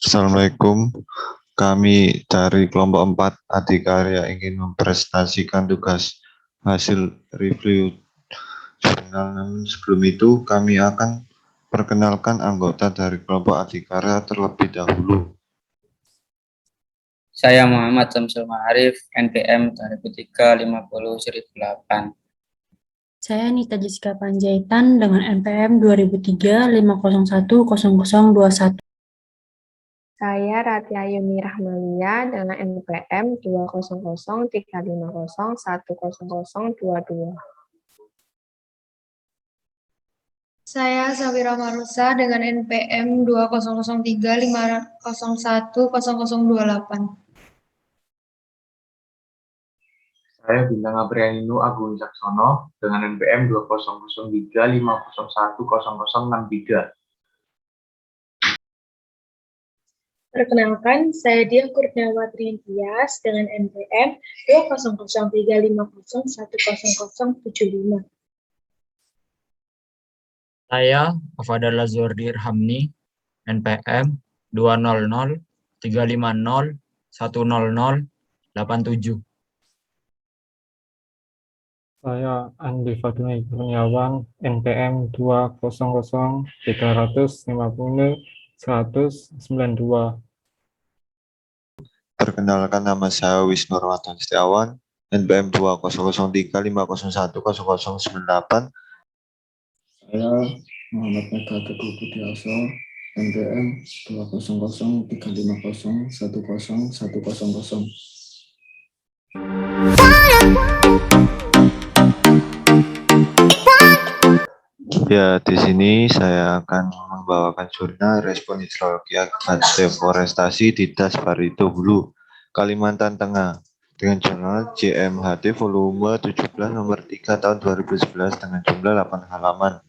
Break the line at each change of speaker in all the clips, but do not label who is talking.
Assalamualaikum. Kami dari kelompok 4 Adikarya ingin mempresentasikan tugas hasil review jurnal. Namun sebelum itu kami akan perkenalkan anggota dari kelompok Adikarya terlebih dahulu.
Saya Muhammad Syamsul Ma'arif, NPM 2003-50-1008.
Saya Nita Jessica Panjaitan dengan NPM 2003-501-0021.
Saya Ratia Yuni Rahmalia dengan NPM 20035010022.
Saya Sawira Marusa dengan NPM 2003-501-0028.
Saya Bintang Aprianinu Agung Wicaksono dengan NPM 2003-501-0063.
Perkenalkan, saya Dia Kurniawati Tias dengan NPM 2003-501-0075.
Saya Afadal Azwardi Irhamni, NPM 200-350-10087.
Saya Andi Fadli Kurniawan, NPM 200-350-192.
Perkenalkan, nama saya Wisnu Rahmatan Setiawan, NPM 2003-501-0098.
Saya Muhammad Mega Teguh Budiaso, NPM 200-350-10100.
Ya, di sini saya akan membawakan jurnal respon hidrologi akibat deforestasi di Das Barito Hulu, Kalimantan Tengah, dengan jurnal JMHT volume 17 nomor 3 tahun 2011 dengan jumlah 8 halaman.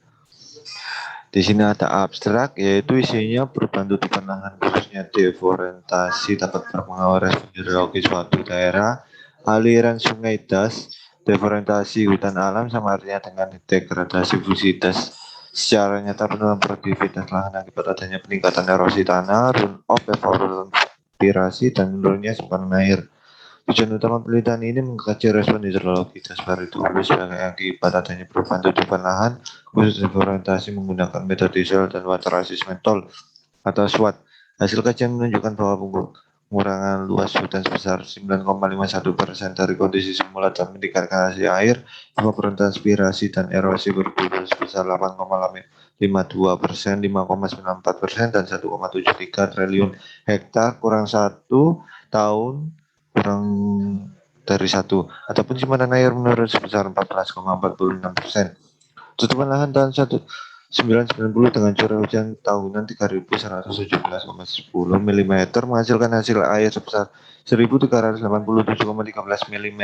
Di sini ada abstrak, yaitu isinya perubahan tutupan lahan khususnya deforestasi dapat berpengaruh respon hidrologi suatu daerah, aliran sungai Das, deforestasi hutan alam sama artinya dengan degradasi fungsi das secara nyata penurunan produktivitas lahan akibat adanya peningkatan erosi tanah, runoff, evaporasi, dan menurunnya simpanan air. Tujuan utama penelitian ini mengkaji respon hidrologi Das Barito Hulu sebagai akibat adanya perubahan tutupan lahan khusus deforestasi menggunakan metode soil dan water assessment tool atau SWOT. Hasil kajian menunjukkan bahwa pengurangan luas hutan sebesar 9,51% dari kondisi semula dan meningkatkan hasil air, evapotranspirasi dan erosi berbeda sebesar 8,52%, 5,94% dan 1,73 triliun hektar kurang 1 tahun kurang dari 1. Adapun simpanan air menurun sebesar 14,46%. Tutupan lahan tahun 1990 dengan curah hujan tahunan 3.117,10 mm menghasilkan hasil air sebesar 1.387,13 mm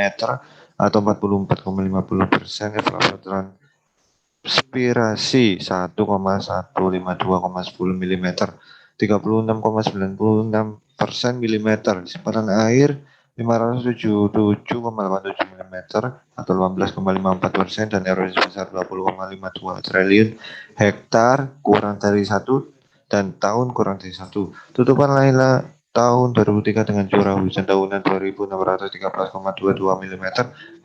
atau 44,50%, evapotranspirasi 1,152,10 mm 36,96% mm, simpanan air 577,87 mm atau 18,54% dan erosi sebesar 20,52 triliun hektar kurang dari 1 dan tahun kurang dari 1. Tutupan lainnya tahun 2003 dengan curah hujan tahunan 2.613,22 mm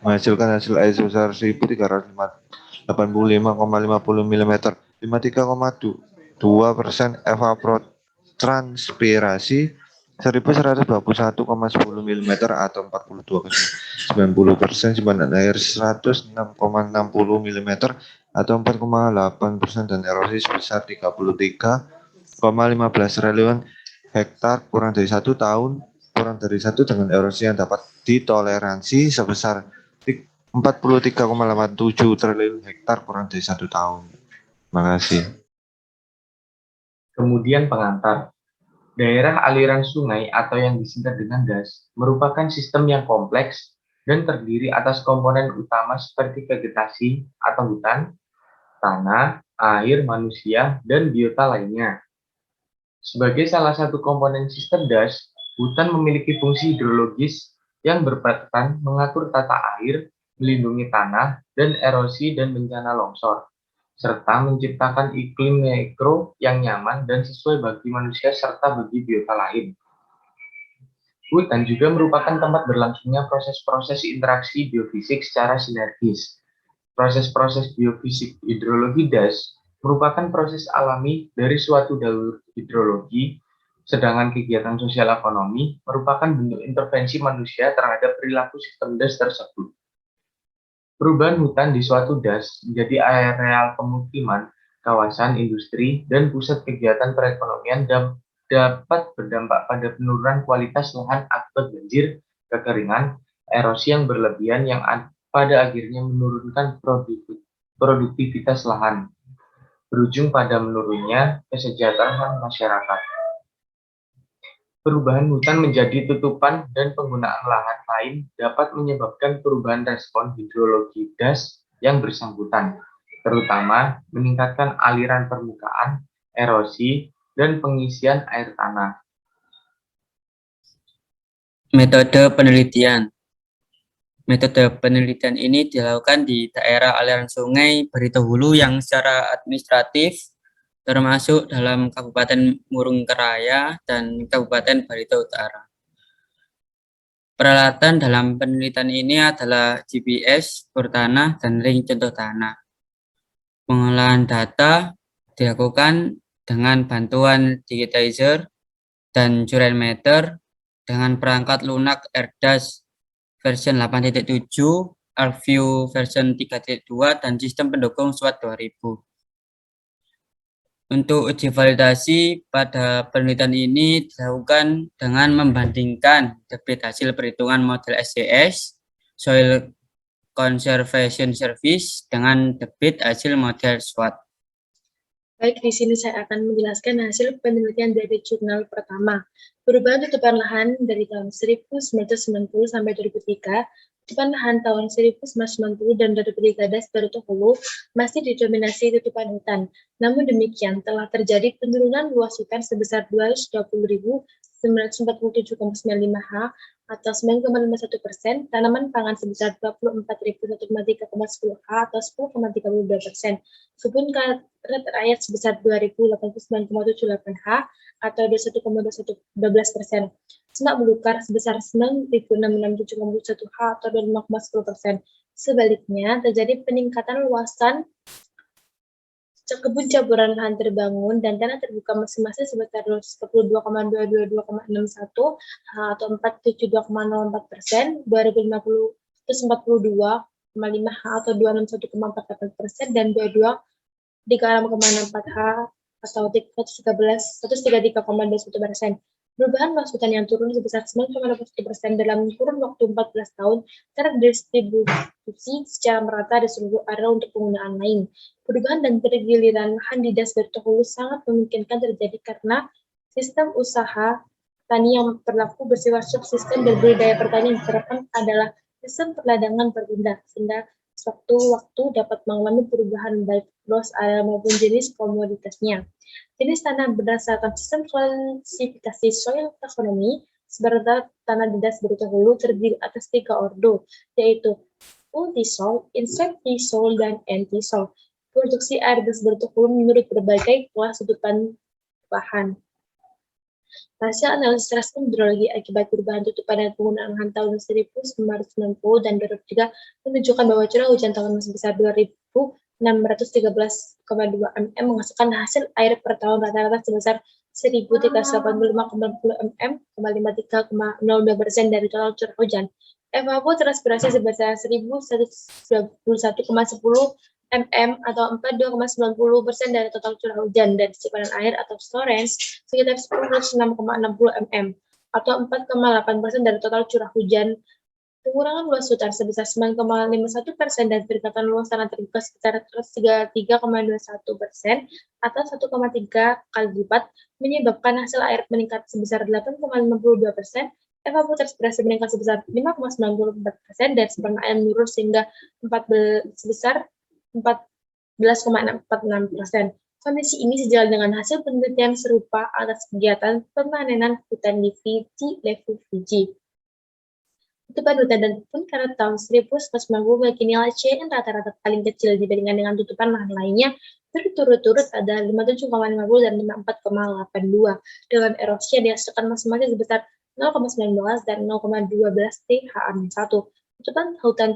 menghasilkan hasil air sebesar 1.385,50 mm, 53,2% evapotranspirasi 1.121,10 mm atau 42,90%, simpanan air 106,60 mm atau 4,8% dan erosi sebesar 33,15 triliun hektar kurang dari 1 tahun kurang dari 1 dengan erosi yang dapat ditoleransi sebesar 43,87 triliun hektar kurang dari 1 tahun. Terima kasih.
Kemudian pengantar. Daerah aliran sungai atau yang disingkat dengan DAS merupakan sistem yang kompleks dan terdiri atas komponen utama seperti vegetasi atau hutan, tanah, air, manusia, dan biota lainnya. Sebagai salah satu komponen sistem DAS, hutan memiliki fungsi hidrologis yang berperan mengatur tata air, melindungi tanah, dan erosi dan bencana longsor. serta menciptakan iklim mikro yang nyaman dan sesuai bagi manusia serta bagi biota lain. Hutan juga merupakan tempat berlangsungnya proses-proses interaksi biofisik secara sinergis. Proses-proses biofisik hidrologi das merupakan proses alami dari suatu dalur hidrologi, sedangkan kegiatan sosial ekonomi merupakan bentuk intervensi manusia terhadap perilaku sistem das tersebut. Perubahan hutan di suatu das menjadi areal pemukiman, kawasan industri, dan pusat kegiatan perekonomian dapat berdampak pada penurunan kualitas lahan akibat banjir, kekeringan, erosi yang berlebihan yang pada akhirnya menurunkan produktivitas lahan, berujung pada menurunnya kesejahteraan masyarakat. Perubahan hutan menjadi tutupan dan penggunaan lahan lain dapat menyebabkan perubahan respon hidrologi das yang bersangkutan, terutama meningkatkan aliran permukaan, erosi, dan pengisian air tanah.
Metode penelitian. Metode penelitian ini dilakukan di daerah aliran sungai Barito Hulu yang secara administratif termasuk dalam Kabupaten Murungkeraya dan Kabupaten Barito Utara. Peralatan dalam penelitian ini adalah GPS, bor tanah, dan ring contoh tanah. Pengolahan data dilakukan dengan bantuan digitizer dan current meter dengan perangkat lunak AirDAS version 8.7, ArcView version 3.2, dan sistem pendukung SWOT 2000. Untuk uji validasi pada penelitian ini dilakukan dengan membandingkan debit hasil perhitungan model SCS, Soil Conservation Service, dengan debit hasil model SWOT.
Baik, di sini saya akan menjelaskan hasil penelitian dari jurnal pertama. Perubahan tutupan lahan dari tahun 1990 sampai 2003, tutupan lahan tahun 1990 dan 2003 das Barito Hulu masih didominasi tutupan hutan. Namun demikian, telah terjadi penurunan luas hutan sebesar 220.947,95 ha atau 9,51%, tanaman pangan sebesar 24.103,10 ha atau 10,32%, kebun karet rakyat sebesar 2.089,78 ha atau 21,12%, semak belukar sebesar 9.667,1 ha atau 5,10%. Sebaliknya, terjadi peningkatan luasan kebun campuran lahan terbangun dan tanah terbuka masing-masing sebesar 42,222,61 atau 47,04%, 2050 terus 42,5 ha atau 261,48%, dan 23,64 ha atau 133,21%. Perubahan luas hutan yang turun sebesar 9,21% dalam kurun waktu 14 tahun terdistribusi secara merata di seluruh area untuk penggunaan lain. Perubahan dan pergiliran lahan di das Barito Hulu sangat memungkinkan terjadi karena sistem usaha tani yang berlaku bersifat subsisten dan budidaya pertanian yang diterapkan adalah sistem perladangan berpindah, sehingga sewaktu-waktu dapat mengalami perubahan baik luas area maupun jenis komoditasnya. Jenis tanah berdasarkan sistem klasifikasi soil taxonomy sebagai tanah di das Barito Hulu terdiri atas 3 ordo, yaitu multi-soil, insecti-soil, dan anti-soil. Produksi air das Barito Hulu menurut berbagai kelas tutupan lahan. Hasil analisis respon hidrologi akibat perubahan tutupan dan penggunaan lahan tahun 1990 dan 2003 menunjukkan bahwa curah hujan tahun sebesar 2.613,2 mm menghasilkan hasil air per tahun rata-rata sebesar 1.385,60 mm, 53,02% dari total curah hujan. Evapor transpirasi sebesar 1.121,10 mm atau 42,90% dari total curah hujan, dan simpanan air atau storage sekitar 106,60 mm atau 4,8% dari total curah hujan. Pengurangan luas hutan sebesar 9,51% dan peningkatan luas tanah terbuka sekitar 33,21% atau 1,3 kali lipat menyebabkan hasil air meningkat sebesar 8,52%, evapotranspirasi meningkat sebesar 5,94% dan simpanan air menurun sehingga sebesar 14,46%. Kondisi ini sejalan dengan hasil penelitian serupa atas kegiatan pemanenan hutan di Fiji, Levu, Fiji. Tutupan hutan dan kebun karet tahun 1990 memiliki nilai CN rata-rata paling kecil dibandingkan dengan tutupan lahan lainnya berturut-turut ada 57,50 dan 54,82 dengan erosi yang dihasilkan masing-masing sebesar 0,19 dan 0,12 THA-1. Tutupan hutan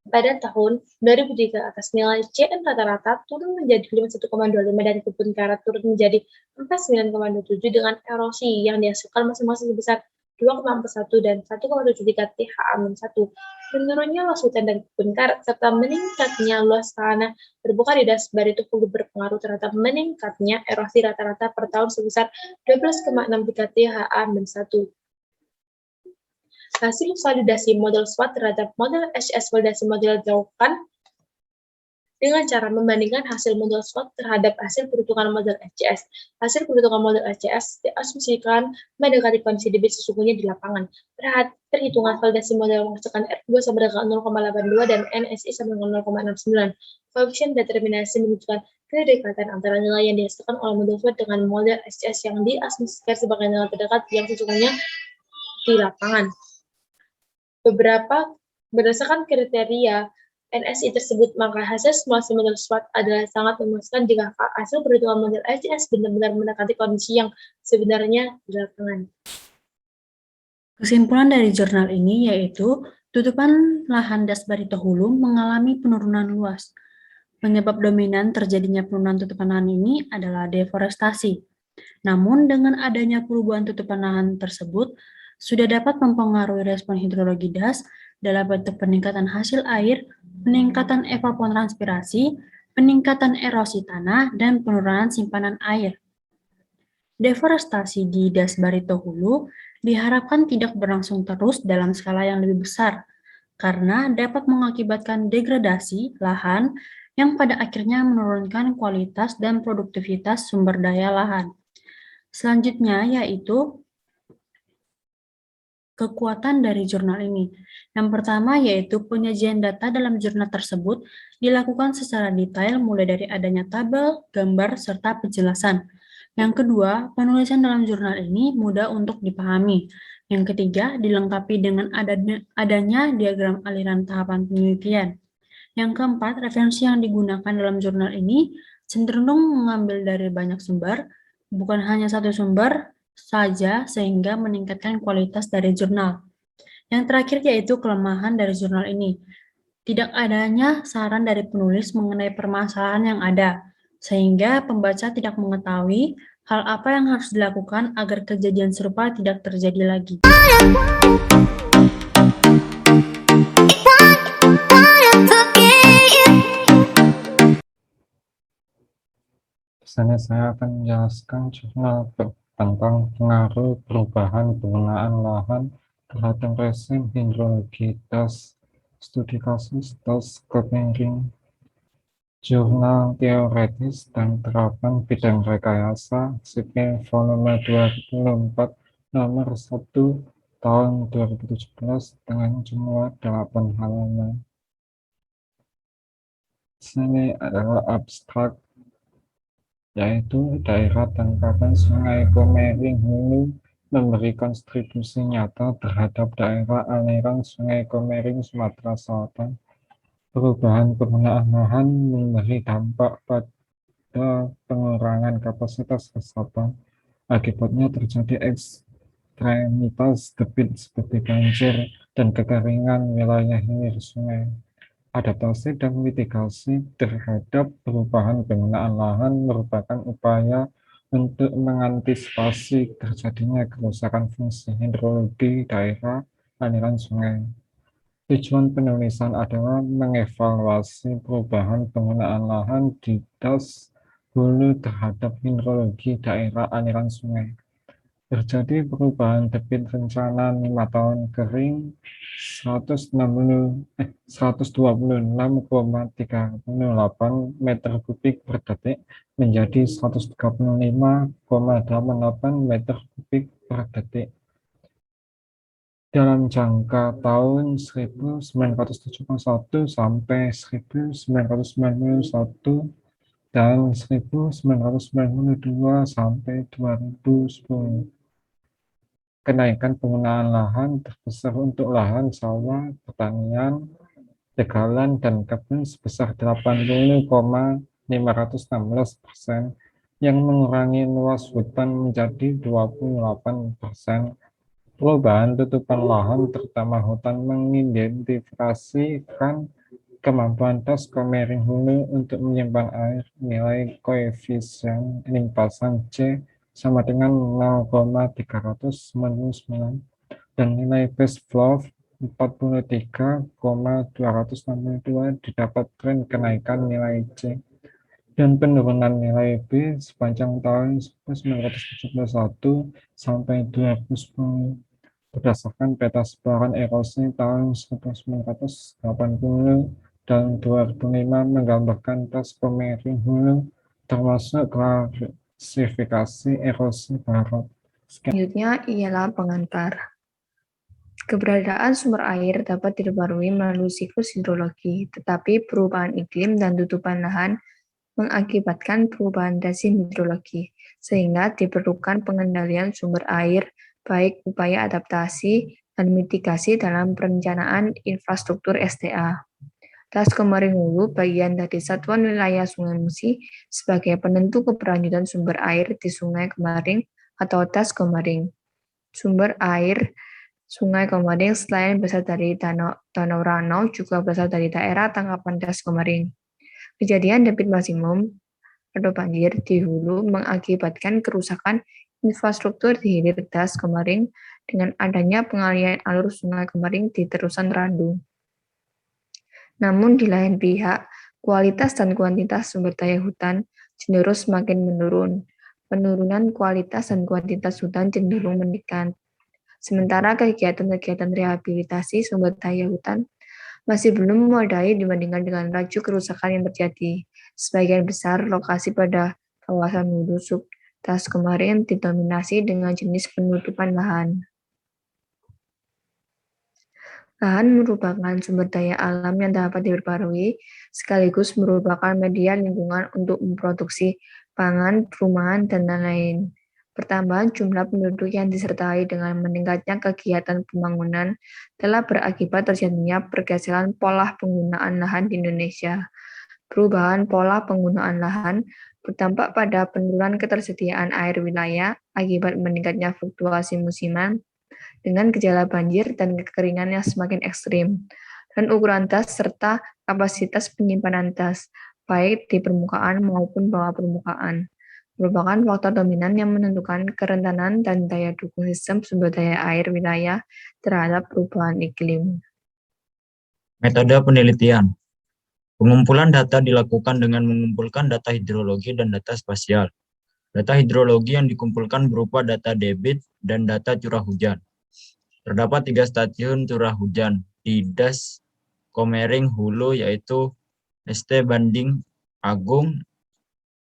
pada tahun 2003 atas nilai CN rata-rata turun menjadi 51,25 dan kebun karet turun menjadi 49,27 dengan erosi yang dihasilkan masing-masing sebesar 2,41 dan 1,73 THA-1. Menurunnya luas hutan dan kebun karet serta meningkatnya luas tanah terbuka di Das Barito Hulu berpengaruh terhadap meningkatnya erosi rata-rata per tahun sebesar 12,63 THA-1. Hasil validasi model SWOT terhadap model HS validasi model dilakukan dengan cara membandingkan hasil model SWOT terhadap hasil perhitungan model SCS. Hasil perhitungan model SCS diasumsikan mendekati kondisi debit sesungguhnya di lapangan. Perhitungan validasi model menghasilkan R2 sama dengan 0,82 dan NSI sama dengan 0,69. Koefisien determinasi menunjukkan kedekatan antara nilai yang dihasilkan oleh model SWOT dengan model SCS yang diasumsikan sebagai nilai terdekat yang sesungguhnya di lapangan. Berdasarkan kriteria NSI tersebut, maka hasil simulasi model SWOT adalah sangat memuaskan jika hasil perhitungan model SCS benar-benar mendekati kondisi yang sebenarnya di lapangan.
Kesimpulan dari jurnal ini yaitu tutupan lahan Das Barito Hulu mengalami penurunan luas. Penyebab dominan terjadinya penurunan tutupan lahan ini adalah deforestasi. Namun dengan adanya perubahan tutupan lahan tersebut, sudah dapat mempengaruhi respon hidrologi das dalam bentuk peningkatan hasil air, peningkatan evapotranspirasi, peningkatan erosi tanah, dan penurunan simpanan air. Deforestasi di Das Barito Hulu diharapkan tidak berlangsung terus dalam skala yang lebih besar, karena dapat mengakibatkan degradasi lahan yang pada akhirnya menurunkan kualitas dan produktivitas sumber daya lahan. Selanjutnya yaitu kekuatan dari jurnal ini. Yang pertama yaitu penyajian data dalam jurnal tersebut dilakukan secara detail mulai dari adanya tabel, gambar, serta penjelasan. Yang kedua, penulisan dalam jurnal ini mudah untuk dipahami. Yang ketiga, dilengkapi dengan adanya diagram aliran tahapan penelitian. Yang keempat, referensi yang digunakan dalam jurnal ini cenderung mengambil dari banyak sumber, bukan hanya satu sumber saja sehingga meningkatkan kualitas dari jurnal. Yang terakhir yaitu kelemahan dari jurnal ini. Tidak adanya saran dari penulis mengenai permasalahan yang ada, sehingga pembaca tidak mengetahui hal apa yang harus dilakukan agar kejadian serupa tidak terjadi lagi.
Biasanya saya akan menjelaskan jurnal tentang pengaruh perubahan penggunaan lahan terhadap rezim hidrologi das studi kasus das Copenhagen. Jurnal Teoretis dan Terapan Bidang Rekayasa Sipil Volume 2004 nomor 1 tahun 2017 dengan jumlah 8 halaman. Sini adalah abstrak, yaitu daerah tangkapan Sungai Komering Hulu memberi kontribusi nyata terhadap daerah aliran Sungai Komering Sumatera Selatan. Perubahan penggunaan lahan memberi dampak pada pengurangan kapasitas resapan. Akibatnya terjadi ekstremitas debit seperti banjir dan kekeringan wilayah hilir sungai. Adaptasi dan mitigasi terhadap perubahan penggunaan lahan merupakan upaya untuk mengantisipasi terjadinya kerusakan fungsi hidrologi daerah aliran sungai. Tujuan penulisan adalah mengevaluasi perubahan penggunaan lahan di Das Hulu terhadap hidrologi daerah aliran sungai. Terjadi perubahan debit rencana 5 tahun kering 126,38 meter kubik per detik menjadi 135,88 meter kubik per detik. Dalam jangka tahun 1971 sampai 1991 dan 1992 sampai 2010. kenaikan penggunaan lahan terbesar untuk lahan sawah, pertanian, tegalan, dan kebun sebesar 80,516%, yang mengurangi luas hutan menjadi 28%. Perubahan tutupan lahan, terutama hutan, mengidentifikasikan kemampuan das Komering hulu untuk menyimpan air. Nilai koefisien limpasan C sama dengan 0,399 dan nilai base flow 43,262 didapat tren kenaikan nilai C dan penurunan nilai B sepanjang tahun 1971 sampai 2010 berdasarkan peta sebaran erosi tahun 1980 dan 2005 menggambarkan das Komering hulu termasuk klasifikasi erosi barat.
Selanjutnya ialah pengantar. Keberadaan sumber air dapat diperbarui melalui siklus hidrologi, tetapi perubahan iklim dan tutupan lahan mengakibatkan perubahan rezim hidrologi, sehingga diperlukan pengendalian sumber air, baik upaya adaptasi dan mitigasi dalam perencanaan infrastruktur SDA. Das Komering hulu bagian dari Satuan Wilayah Sungai Musi sebagai penentu keberlanjutan sumber air di Sungai Komering atau Das Komering. Sumber air Sungai Komering selain berasal dari Danau Ranau juga berasal dari daerah tangkapan Das Komering. Kejadian debit maksimum atau banjir di hulu mengakibatkan kerusakan infrastruktur di hilir Das Komering dengan adanya pengalihan alur Sungai Komering di terusan Randu. Namun di lain pihak, kualitas dan kuantitas sumber daya hutan cenderung semakin menurun. Penurunan kualitas dan kuantitas hutan cenderung meningkat. Sementara kegiatan-kegiatan rehabilitasi sumber daya hutan masih belum memadai dibandingkan dengan laju kerusakan yang terjadi. Sebagian besar lokasi pada kawasan hulu sub Das Komering didominasi dengan jenis penutupan lahan. Lahan merupakan sumber daya alam yang dapat diperbarui, sekaligus merupakan media lingkungan untuk memproduksi pangan, perumahan, dan lain-lain. Pertambahan jumlah penduduk yang disertai dengan meningkatnya kegiatan pembangunan telah berakibat terjadinya pergeseran pola penggunaan lahan di Indonesia. Perubahan pola penggunaan lahan berdampak pada penurunan ketersediaan air wilayah akibat meningkatnya fluktuasi musiman dengan gejala banjir dan kekeringan yang semakin ekstrim, dan ukuran das serta kapasitas penyimpanan das, baik di permukaan maupun bawah permukaan, merupakan faktor dominan yang menentukan kerentanan dan daya dukung sistem sumber daya air wilayah terhadap perubahan iklim.
Metode penelitian. Pengumpulan data dilakukan dengan mengumpulkan data hidrologi dan data spasial. Data hidrologi yang dikumpulkan berupa data debit dan data curah hujan. Terdapat 3 stasiun curah hujan di Das Komering hulu, yaitu ST Banding Agung,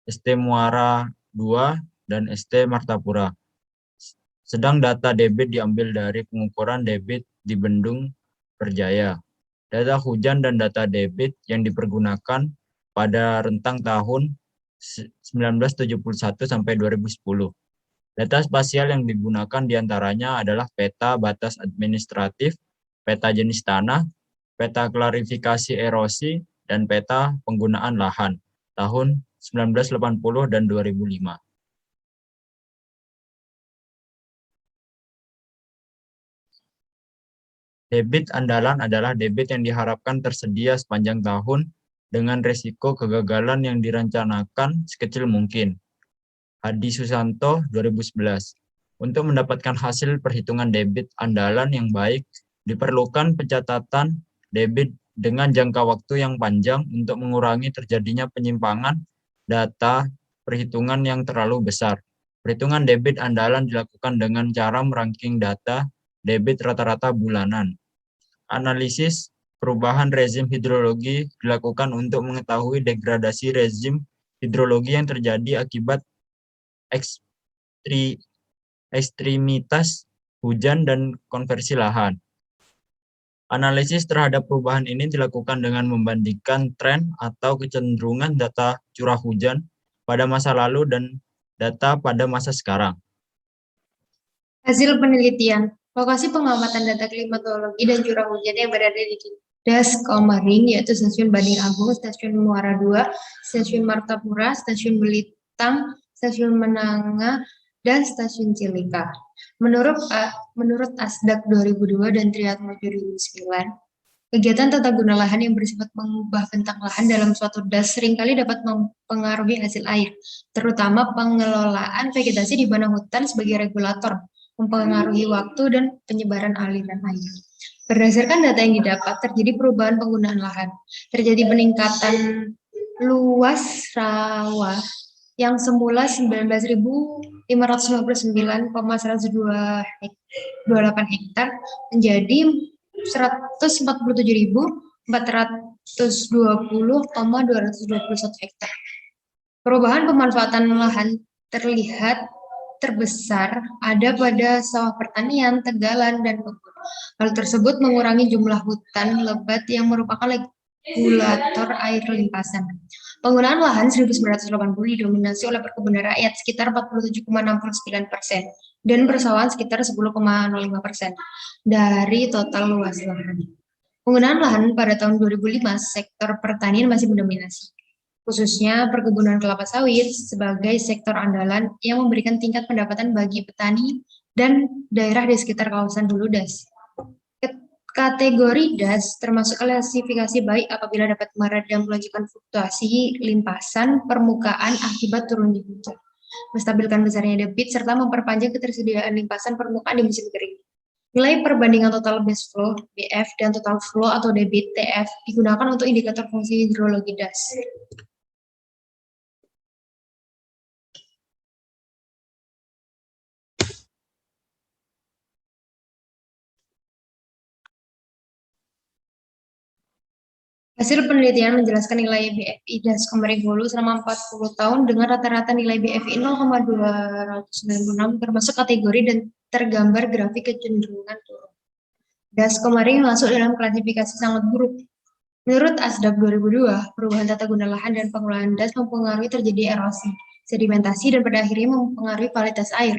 ST Muara 2, dan ST Martapura. Sedang data debit diambil dari pengukuran debit di Bendung Perjaya. Data hujan dan data debit yang dipergunakan pada rentang tahun 1971 sampai 2010. Data spasial yang digunakan diantaranya adalah peta batas administratif, peta jenis tanah, peta klarifikasi erosi, dan peta penggunaan lahan tahun 1980 dan 2005. Debit andalan adalah debit yang diharapkan tersedia sepanjang tahun dengan resiko kegagalan yang direncanakan sekecil mungkin. Hadi Susanto, 2011. Untuk mendapatkan hasil perhitungan debit andalan yang baik, diperlukan pencatatan debit dengan jangka waktu yang panjang untuk mengurangi terjadinya penyimpangan data perhitungan yang terlalu besar. Perhitungan debit andalan dilakukan dengan cara meranking data debit rata-rata bulanan. Analisis perubahan rezim hidrologi dilakukan untuk mengetahui degradasi rezim hidrologi yang terjadi akibat ekstremitas hujan dan konversi lahan. Analisis terhadap perubahan ini dilakukan dengan membandingkan tren atau kecenderungan data curah hujan pada masa lalu dan data pada masa sekarang.
Hasil penelitian, lokasi pengamatan data klimatologi dan curah hujan yang berada di Das Komering, yaitu Stasiun Banding Agung, Stasiun Muara II, Stasiun Martapura, Stasiun Belitang, Stasiun Menanga, dan Stasiun Cilika. Menurut Asdak 2002 dan Triatmo 2009, kegiatan tata guna lahan yang bersifat mengubah bentang lahan dalam suatu das seringkali dapat mempengaruhi hasil air, terutama pengelolaan vegetasi di mana hutan sebagai regulator, mempengaruhi waktu dan penyebaran aliran air. Berdasarkan data yang didapat, terjadi perubahan penggunaan lahan. Terjadi peningkatan luas rawa yang semula 19.559,128 hektar menjadi 147.420,221 hektar. Perubahan pemanfaatan lahan terlihat terbesar ada pada sawah pertanian, tegalan, dan kebun. Hal tersebut mengurangi jumlah hutan lebat yang merupakan regulator air limpasan. Penggunaan lahan 1980 didominasi oleh perkebunan rakyat sekitar 47,69% dan persawahan sekitar 10,05% dari total luas lahan. Penggunaan lahan pada tahun 2005, sektor pertanian masih mendominasi, khususnya perkebunan kelapa sawit sebagai sektor andalan yang memberikan tingkat pendapatan bagi petani dan daerah di sekitar kawasan hulu das. Kategori das termasuk klasifikasi baik apabila dapat meredam lonjakan fluktuasi limpasan permukaan akibat turunnya hujan, menstabilkan besarnya debit, serta memperpanjang ketersediaan limpasan permukaan di musim kering. Nilai perbandingan total base flow (BF) dan total flow atau debit (TF) digunakan untuk indikator fungsi hidrologi das. Hasil penelitian menjelaskan nilai BFI Das Komering Hulu selama 40 tahun dengan rata-rata nilai BFI 0,296 termasuk kategori dan tergambar grafik kecenderungan turun. Das Komering masuk dalam klasifikasi sangat buruk. Menurut Asdak 2002, perubahan tata guna lahan dan pengelolaan das mempengaruhi terjadi erosi, sedimentasi, dan pada akhirnya mempengaruhi kualitas air.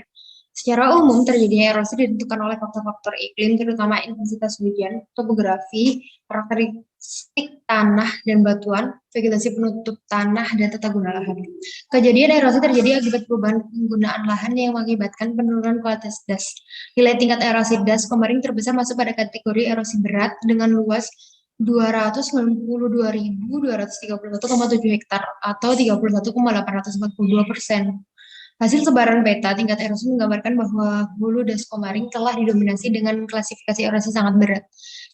Secara umum, terjadinya erosi ditentukan oleh faktor-faktor iklim, terutama intensitas hujan, topografi, karakteristik tanah dan batuan, vegetasi penutup tanah, dan tata guna lahan. Kejadian erosi terjadi akibat perubahan penggunaan lahan yang mengakibatkan penurunan kualitas das. Nilai tingkat erosi das Komering terbesar masuk pada kategori erosi berat dengan luas 292.231,7 hektar atau 31,842%. Hasil sebaran peta tingkat erosi menggambarkan bahwa hulu das Komering telah didominasi dengan klasifikasi erosi sangat berat.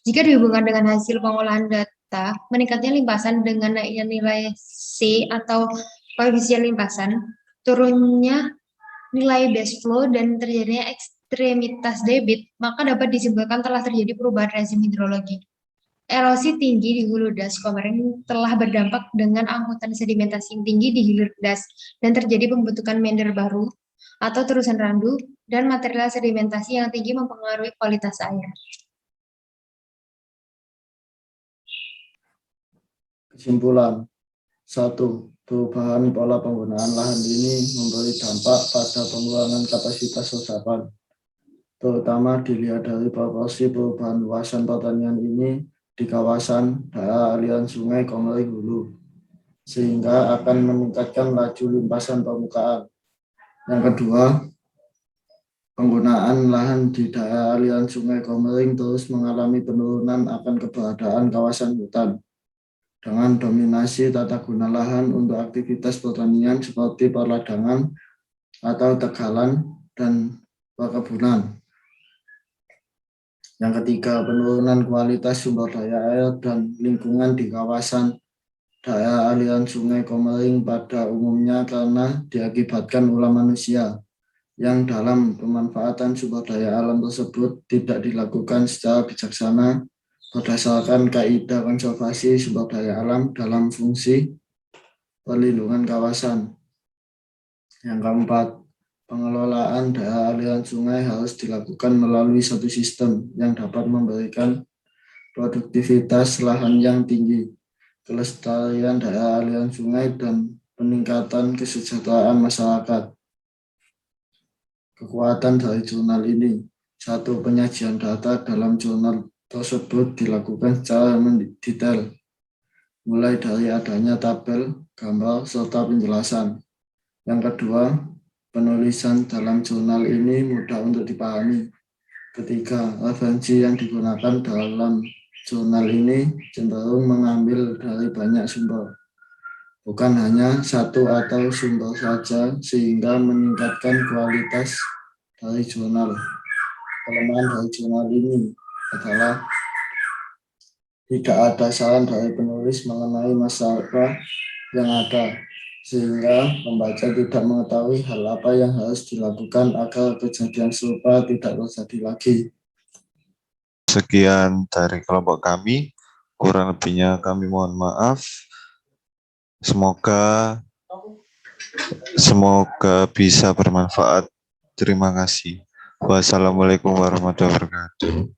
Jika dihubungkan dengan hasil pengolahan data, meningkatnya limpasan dengan naiknya nilai C atau koefisien limpasan, turunnya nilai base flow, dan terjadinya ekstremitas debit, maka dapat disimpulkan telah terjadi perubahan rezim hidrologi. Erosi tinggi di hulu das Komering telah berdampak dengan angkutan sedimentasi yang tinggi di hilir das dan terjadi pembentukan meander baru atau terusan randu dan material sedimentasi yang tinggi mempengaruhi kualitas air.
Kesimpulan 1. Perubahan pola penggunaan lahan ini memberi dampak pada pengurangan kapasitas resapan, terutama dilihat dari proporsi perubahan luasan pertanian ini di kawasan daerah aliran sungai Komering Hulu, sehingga akan meningkatkan laju limpasan permukaan. Yang kedua, penggunaan lahan di daerah aliran sungai Komering terus mengalami penurunan akan keberadaan kawasan hutan, dengan dominasi tata guna lahan untuk aktivitas pertanian seperti perladangan atau tegalan dan perkebunan. Yang ketiga, penurunan kualitas sumber daya air dan lingkungan di kawasan daerah aliran sungai Komering pada umumnya karena diakibatkan ulah manusia yang dalam pemanfaatan sumber daya alam tersebut tidak dilakukan secara bijaksana berdasarkan kaidah konservasi sumber daya alam dalam fungsi perlindungan kawasan. Yang keempat, pengelolaan daerah aliran sungai harus dilakukan melalui satu sistem yang dapat memberikan produktivitas lahan yang tinggi, kelestarian daerah aliran sungai, dan peningkatan kesejahteraan masyarakat. Kekuatan dari jurnal ini. 1. Penyajian data dalam jurnal tersebut dilakukan secara mendetail, mulai dari adanya tabel, gambar, serta penjelasan. Yang kedua, penulisan dalam jurnal ini mudah untuk dipahami. Ketiga, referensi yang digunakan dalam jurnal ini cenderung mengambil dari banyak sumber, bukan hanya satu atau sumber saja, sehingga meningkatkan kualitas dari jurnal. Kelemahan dari jurnal ini adalah tidak ada saran dari penulis mengenai masalah yang ada, sehingga pembaca tidak mengetahui hal apa yang harus dilakukan agar kejadian serupa tidak terjadi lagi.
Sekian dari kelompok kami. Kurang lebihnya kami mohon maaf. Semoga bisa bermanfaat. Terima kasih. Wassalamualaikum warahmatullahi wabarakatuh.